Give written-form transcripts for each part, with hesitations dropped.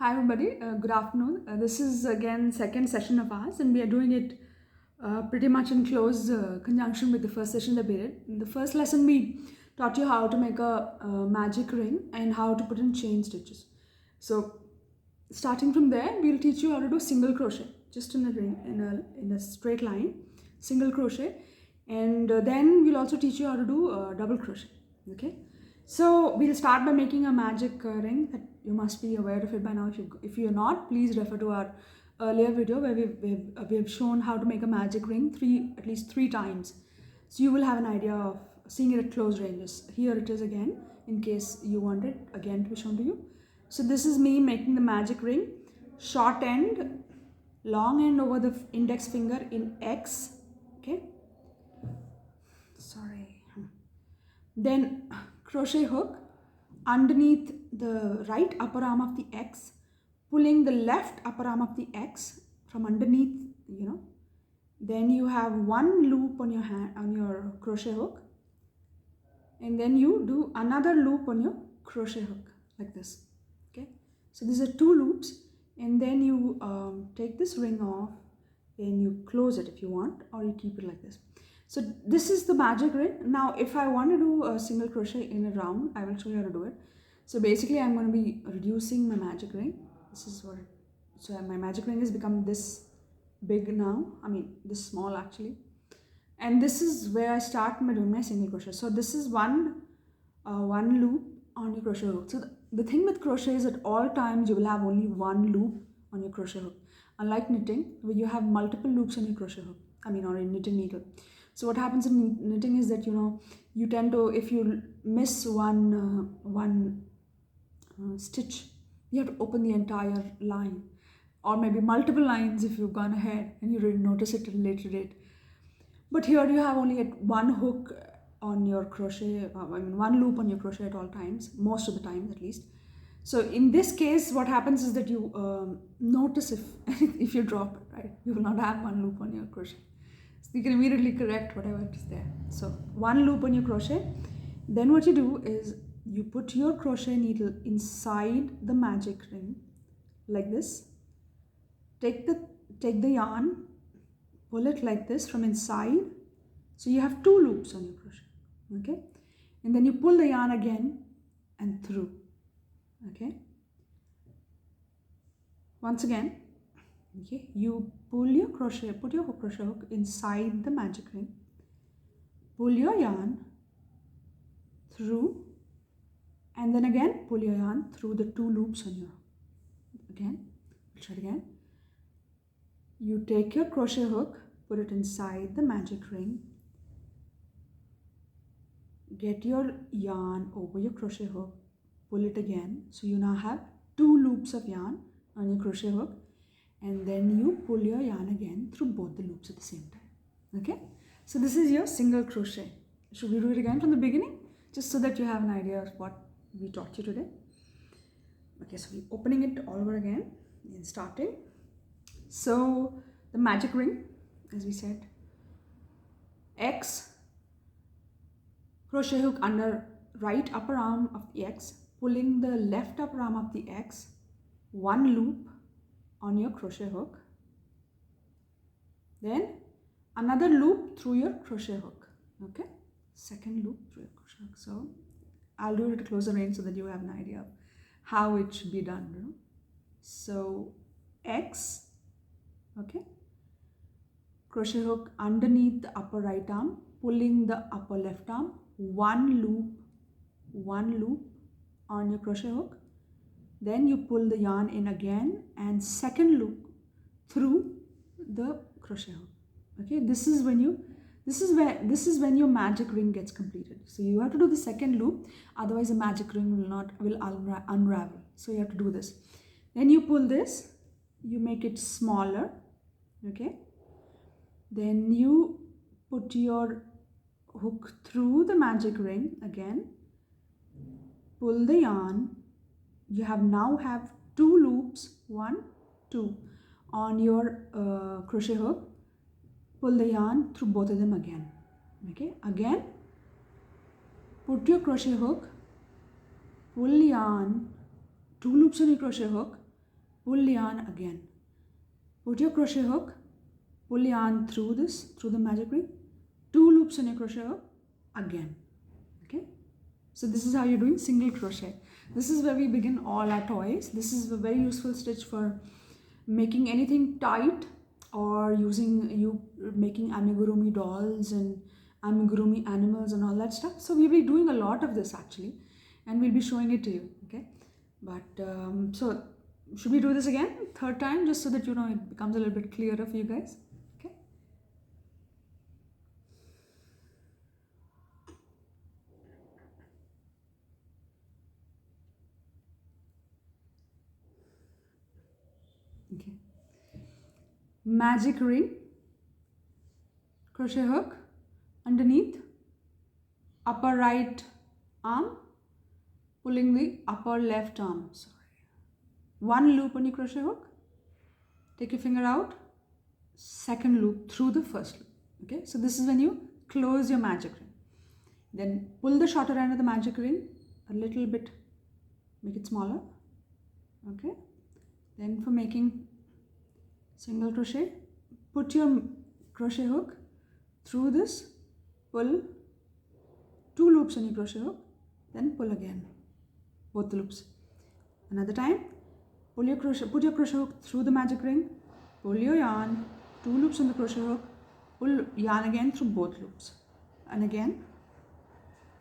Hi everybody, good afternoon. This is again second session of ours, and we are doing it pretty much in close conjunction with the first session that we did. In the first lesson, we taught you how to make a magic ring and how to put in chain stitches. So starting from there, we'll teach you how to do single crochet, just in a ring, in a straight line, single crochet, and then we'll also teach you how to do double crochet. Okay. So we'll start by making a magic ring that you must be aware of it by now. If you're not, please refer to our earlier video where we have shown how to make a magic ring at least three times. So you will have an idea of seeing it at close ranges. Here it is again, in case you want it again to be shown to you. So this is me making the magic ring. Short end, long end over the index finger in X. Okay. Sorry. Then crochet hook underneath the right upper arm of the X, pulling the left upper arm of the X from underneath, then you have one loop on your hand, on your crochet hook, and then you do another loop on your crochet hook like this. Okay, so these are two loops, and then you take this ring off and you close it if you want, or you keep it like this. So this is the magic ring. Now if I want to do a single crochet in a round, I will show you how to do it. So basically I'm going to be reducing my magic ring. This is what so my magic ring has become this big now, this small actually, and this is where I start doing my single crochet. So this is one loop on your crochet hook. So the thing with crochet is at all times you will have only one loop on your crochet hook, unlike knitting where you have multiple loops on your crochet hook, or your knitting needle. So what happens in knitting is that you tend to, if you miss one stitch, you have to open the entire line, or maybe multiple lines if you've gone ahead and you didn't notice it at a later date. But here you have only one hook on your crochet, one loop on your crochet at all times, most of the time at least. So in this case, what happens is that you notice if you drop it, right? You will not have one loop on your crochet. So you can immediately correct whatever is there. So one loop on your crochet. Then what you do is you put your crochet needle inside the magic ring like this. Take the yarn, pull it like this from inside. So you have two loops on your crochet. Okay, and then you pull the yarn again and through. Okay, once again, okay, you pull your crochet, put your crochet hook inside the magic ring, pull your yarn through, and then again pull your yarn through the two loops on your hook. Again, I'll try it again. You take your crochet hook, put it inside the magic ring, get your yarn over your crochet hook, pull it again. So you now have two loops of yarn on your crochet hook, and then you pull your yarn again through both the loops at the same time. Okay, so this is your single crochet. Should we do it again from the beginning, just so that you have an idea of what we taught you today? Okay, so we're opening it all over again and starting. So the magic ring, as we said, X, crochet hook under right upper arm of the X, pulling the left upper arm of the X, one loop on your crochet hook, then another loop through your crochet hook. Okay, second loop through your crochet hook. So I'll do it at closer range so that you have an idea of how it should be done. So X, okay, crochet hook underneath the upper right arm, pulling the upper left arm, one loop on your crochet hook, then you pull the yarn in again and second loop through the crochet hook. Okay, this is when your magic ring gets completed. So you have to do the second loop, otherwise the magic ring will unravel. So you have to do this. Then you pull this, you make it smaller. Okay, then you put your hook through the magic ring again, pull the yarn. You now have two loops, 1, 2 on your crochet hook. Pull the yarn through both of them again. Okay, again put your crochet hook, pull yarn, two loops on your crochet hook, pull yarn again. Put your crochet hook, pull yarn through the magic ring, 2 loops on your crochet hook again. Okay, so this is how you're doing single crochet. This is where we begin all our toys. This is a very useful stitch for making anything tight, or making amigurumi dolls and amigurumi animals and all that stuff. So we'll be doing a lot of this actually, and we'll be showing it to you. Okay, but so should we do this again, third time, just so that you know it becomes a little bit clearer for you guys? Okay. Okay. Magic ring, crochet hook underneath, upper right arm, pulling the upper left arm. Sorry. 1 loop on your crochet hook, take your finger out, 2nd loop through the 1st loop. Okay, so this is when you close your magic ring. Then pull the shorter end of the magic ring a little bit, make it smaller. Okay, then for making single crochet, put your crochet hook through this, pull 2 loops on your crochet hook, then pull again, both the loops. Another time, put your crochet hook through the magic ring, pull your yarn, 2 loops on the crochet hook, pull yarn again through both loops, and again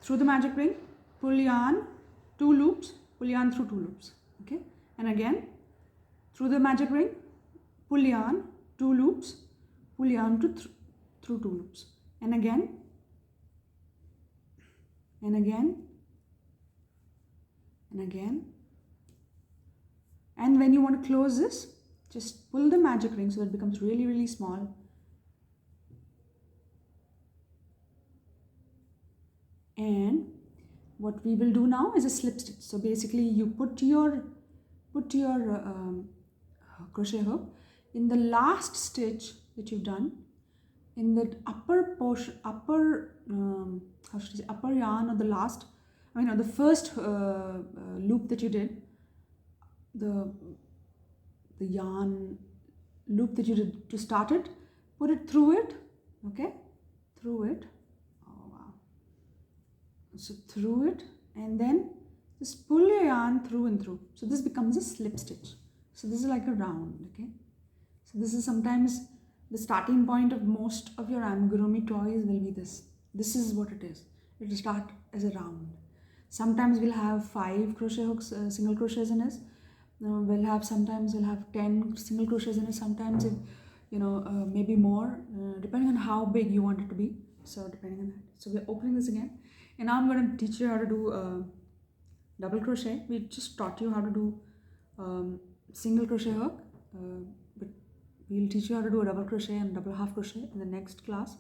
through the magic ring, pull yarn, 2 loops, pull yarn through 2 loops. Okay, and again through the magic ring, pull yarn, 2 loops, pull yarn through 2 loops, and again and again and again. And when you want to close this, just pull the magic ring so that it becomes really, really small. And what we will do now is a slip stitch. So basically you put your crochet hook in the last stitch that you've done, in the upper portion, upper yarn, or the last, the first loop that you did, the yarn loop that you did to start it, put it through it. Okay, through it. Oh wow. So through it, and then just pull your yarn through and through. So this becomes a slip stitch. So this is like a round. Okay, so this is sometimes the starting point of most of your amigurumi toys will be this. This is what it is. It will start as a round. Sometimes we'll have 5 crochet hooks, single crochets in it. Sometimes we'll have 10 single crochets in it. Sometimes it, maybe more, depending on how big you want it to be. So depending on that. So we're opening this again, and now I'm going to teach you how to do double crochet. We just taught you how to do single crochet hook, but we'll teach you how to do a double crochet and double half crochet in the next class.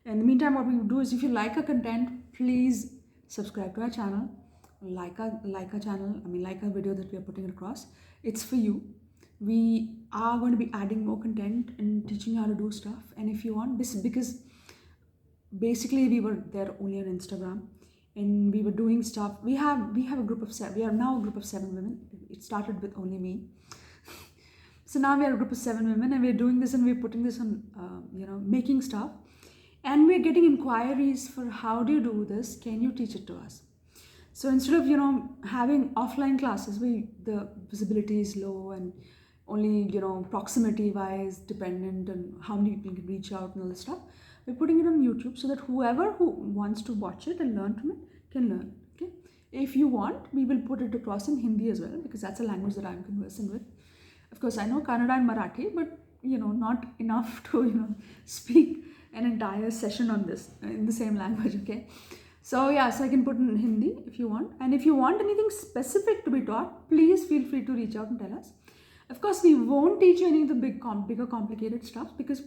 In the meantime, what we will do is, if you like our content, please subscribe to our channel, like our video that we are putting across. It's for you. We are going to be adding more content and teaching you how to do stuff. And if you want, because basically we were there only on Instagram, and we were doing stuff. We have a group of 7. We are now a group of 7 women. It started with only me. So now we are a group of 7 women, and we're doing this, and we're putting this on, making stuff. And we're getting inquiries for, how do you do this? Can you teach it to us? So instead of, having offline classes where the visibility is low and only, proximity wise dependent on how many people can reach out and all this stuff, we're putting it on YouTube so that whoever who wants to watch it and learn from it can learn. Okay. If you want, we will put it across in Hindi as well, because that's a language that I'm conversing with. Of course, I know Kannada and Marathi, but not enough to speak an entire session on this in the same language. Okay, so yeah, so I can put in Hindi if you want, and if you want anything specific to be taught, please feel free to reach out and tell us. Of course, we won't teach you any of the bigger complicated stuff, because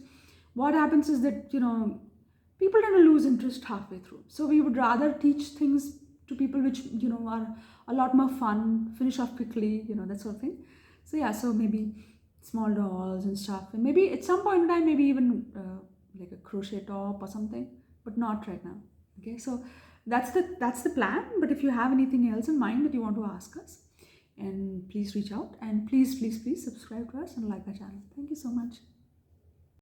what happens is that people tend to lose interest halfway through. So we would rather teach things to people which are a lot more fun, finish off quickly, that sort of thing. So yeah, so maybe small dolls and stuff, and maybe at some point in time, maybe even like a crochet top or something, but not right now. Okay, so that's the plan. But if you have anything else in mind that you want to ask us, And please reach out, and please subscribe to us and like our channel. Thank you so much.